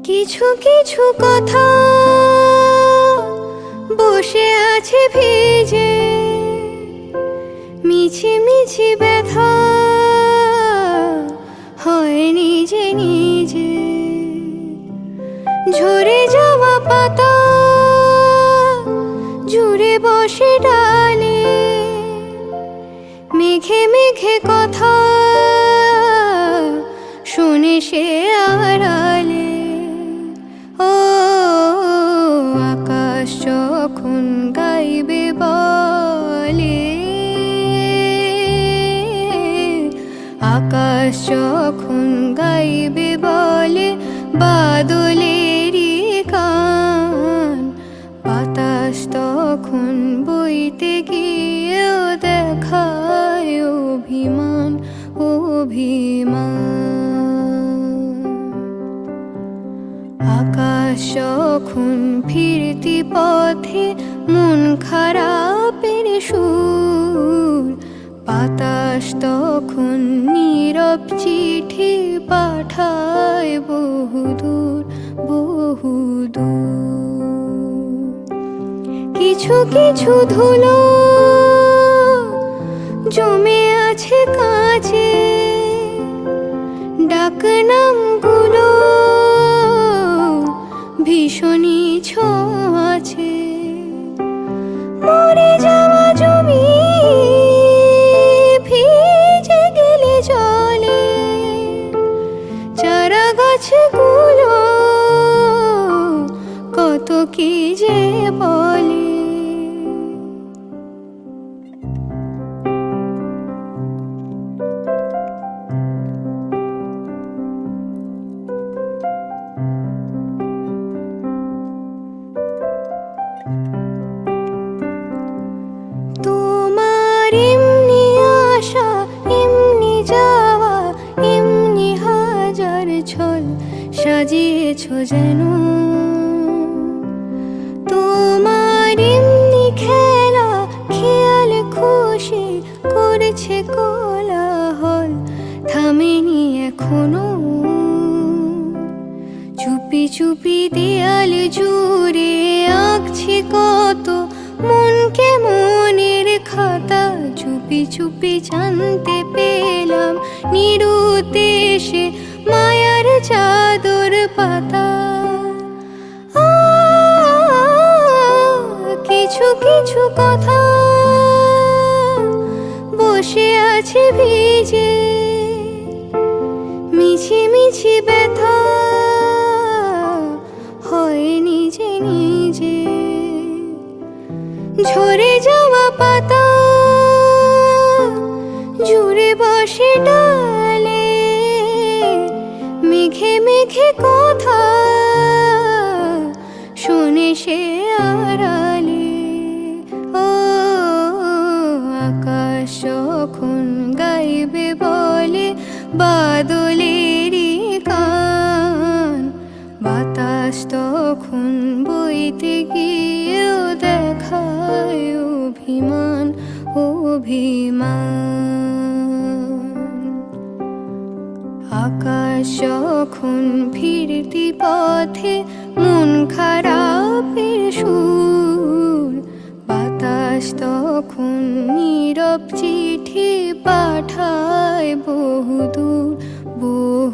কিছু কিছু কথা বসে আছে ভিজে, মিছি মিছি ব্যথা হয় নিজে নিজে। ঝরে যাওয়া পাতা জুড়ে বসে ডালে, মেঘে মেঘে কথা শোনে সে আড়ালে। ও আকাশ যখন গাইবে বলে, আকাশ যখন গাইবে বলে বাদলেরই গান, বাতাস তখন বইতে গিয়েও দেখায় অভিমান অভিমান। আকাশ যখন ফিরতি পথে মন খারাপের সুর, বাতাস তখন নীরব চিঠি পাঠায় বহুদূর বহুদূর। কিছু কিছু ধুলো জমে আছে কাছে, ডাকনামগুলো ভীষণই ছোঁয়াছে। মরে যাওয়া জমি ভিজে গেলে জলে, চারা গাছগুলো কত কি যে বলে। তোমার এমনি আশা এমনি যাওয়া, এমনি হাজার ছল সাজিয়েছ যেন। তোমার এমনি খেলা খেয়াল খুশি করেছে কোলাহল, থামেনি এখনো। চুপি চুপি দেয়াল জুড়ে আঁকছি কত মনকে মনের খাতা, চুপি চুপি জানতে পেলাম নিরুদ্দেশে মায়ার চাদর পাতা। কিছু কিছু কথা বসে আছে ভিজে, মিছি মিছি ব্যথা হয় নিজে নিজে। ঝরে যাওয়া পাতা জুড়ে বসে ডালে, মেঘে মেঘে কথা শোনে সে আড়ালে। ও আকাশ যখন গাইবে বলে বাদলেরই গান, বাতাস তখন বইতে গিয়েও দেখায় অভিমান অভিমান। আকাশ যখন ফিরতি পথে মন খারাপের সুর, বাতাস তখন নীরব চিঠি পাঠায় বহুদূর বহু